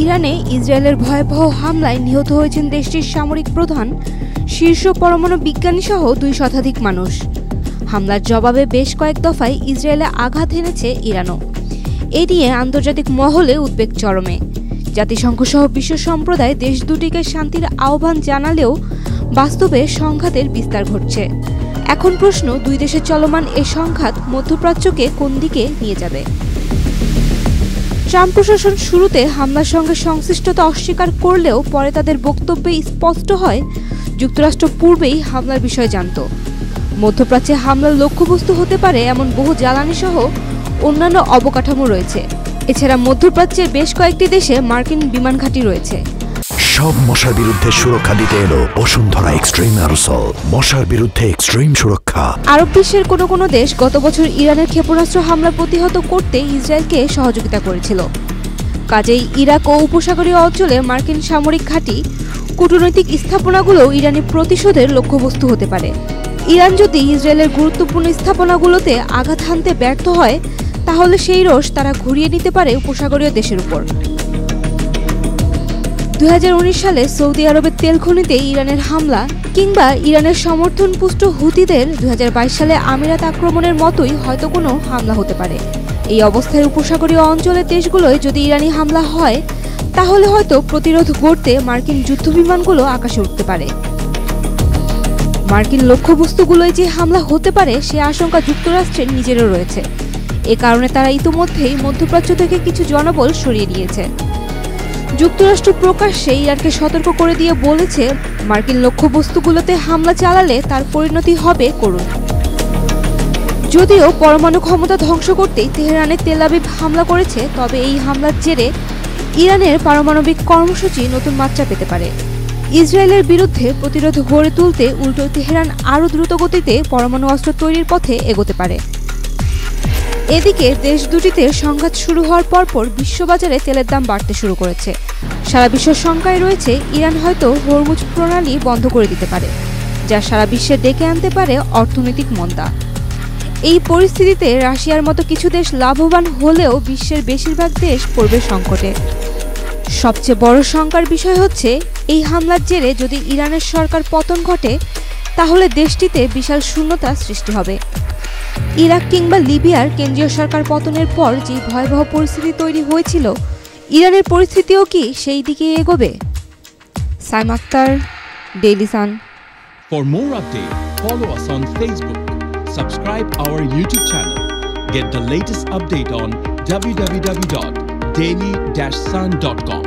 ইরানে ইসরায়েলের ভয়াবহ হামলায় নিহত হয়েছেন দেশটির সামরিক প্রধান, শীর্ষ পরমাণু বিজ্ঞানী সহ 2 শতাধিক মানুষ। হামলার জবাবে বেশ কয়েক দফায় ইসরায়েলে আঘাত এনেছে ইরানও। এ নিয়ে আন্তর্জাতিক মহলে উদ্বেগ চরমে। জাতিসংঘ সহ বিশ্ব সম্প্রদায় দেশ দুটিকে শান্তির আহ্বান জানালেও বাস্তবে সংঘাতের বিস্তার ঘটছে। এখন প্রশ্ন, 2 দেশের চলমান এ সংঘাত মধ্যপ্রাচ্যকে কোন দিকে নিয়ে যাবে? ট্রাম্প প্রশাসন শুরুতে হামলার সঙ্গে সংশ্লিষ্টতা অস্বীকার করলেও পরে তাদের বক্তব্যে স্পষ্ট হয় যুক্তরাষ্ট্র পূর্বেই হামলার বিষয় জানত। মধ্যপ্রাচ্যে হামলার লক্ষ্যবস্তু হতে পারে এমন বহু জ্বালানি সহ অন্যান্য অবকাঠামো রয়েছে। এছাড়া মধ্যপ্রাচ্যের বেশ কয়েকটি দেশে মার্কিন বিমান ঘাঁটি রয়েছে। সব মশার বিরুদ্ধে সুরক্ষা দিতে এলো বসুন্ধরা এক্সট্রিম অ্যারোসল, মশার বিরুদ্ধে এক্সট্রিম সুরক্ষা। আরব বিশ্বের কোনো দেশ গত বছর ইরানের ক্ষেপণাস্ত্র হামলা প্রতিহত করতে ইসরায়েলকে সহযোগিতা করেছিল। কাজেই ইরাক ও উপসাগরীয় অঞ্চলে মার্কিন সামরিক ঘাঁটি, কূটনৈতিক স্থাপনাগুলো ইরানি প্রতিশোধের লক্ষ্যবস্তু হতে পারে। ইরান যদি ইসরায়েলের গুরুত্বপূর্ণ স্থাপনাগুলোতে আঘাত হানতে ব্যর্থ হয়, তাহলে সেই রোষ তারা ঘুরিয়ে নিতে পারে উপসাগরীয় দেশের উপর। 2019 সালে সৌদি আরবের তেল খনিতে ইরানের হামলা কিংবা ইরানের সমর্থনপুষ্ট হুতিদের 2022 সালে আমিরাত আক্রমণের মতোই হয়তো কোনো হামলা হতে পারে। এই অবস্থায় উপসাগরীয় অঞ্চলের দেশগুলোয় যদি ইরানি হামলা হয়, তাহলে হয়তো প্রতিরোধ গড়তে মার্কিন যুদ্ধবিমানগুলো আকাশে উঠতে পারে। মার্কিন লক্ষ্যবস্তুগুলোয় যে হামলা হতে পারে সে আশঙ্কা যুক্তরাষ্ট্রের নিজেরও রয়েছে। এ কারণে তারা ইতিমধ্যেই মধ্যপ্রাচ্য থেকে কিছু জনবল সরিয়ে নিয়েছে। যুক্তরাষ্ট্র প্রকাশ্যে ইরানকে সতর্ক করে দিয়ে বলেছে, মার্কিন লক্ষ্যবস্তুগুলোতে হামলা চালালে তার পরিণতি হবে করুণ। যদিও পরমাণু ক্ষমতা ধ্বংস করতেই তেহরানে তেল আবিব হামলা করেছে, তবে এই হামলার জেরে ইরানের পারমাণবিক কর্মসূচি নতুন মাত্রা পেতে পারে। ইসরায়েলের বিরুদ্ধে প্রতিরোধ গড়ে তুলতে উল্টো তেহরান আরও দ্রুতগতিতে পরমাণু অস্ত্র তৈরির পথে এগোতে পারে। এদিকে দেশ দুটিতে সংঘাত শুরু হওয়ার পরপর বিশ্ববাজারে তেলের দাম বাড়তে শুরু করেছে। সারা বিশ্ব শঙ্কায় রয়েছে ইরান হয়তো হরমুজ প্রণালী বন্ধ করে দিতে পারে, যা সারা বিশ্বে ডেকে আনতে পারে অর্থনৈতিক মন্দা। এই পরিস্থিতিতে রাশিয়ার মতো কিছু দেশ লাভবান হলেও বিশ্বের বেশিরভাগ দেশ পড়বে সংকটে। সবচেয়ে বড় শঙ্কার বিষয় হচ্ছে, এই হামলার জেরে যদি ইরানের সরকার পতন ঘটে, তাহলে দেশটিতে বিশাল শূন্যতা সৃষ্টি হবে। ইরাক কিংবা লিবিয়ার কেন্দ্রীয় সরকার পতনের পর যে ভয়াবহ পরিস্থিতি তৈরি হয়েছিল, ইরানের পরিস্থিতিও কি সেই দিকে এগোবে? Saim Akhtar, Daily Sun. For more updates, follow us on Facebook, subscribe our YouTube channel, get the latest update on www.daily-sun.com.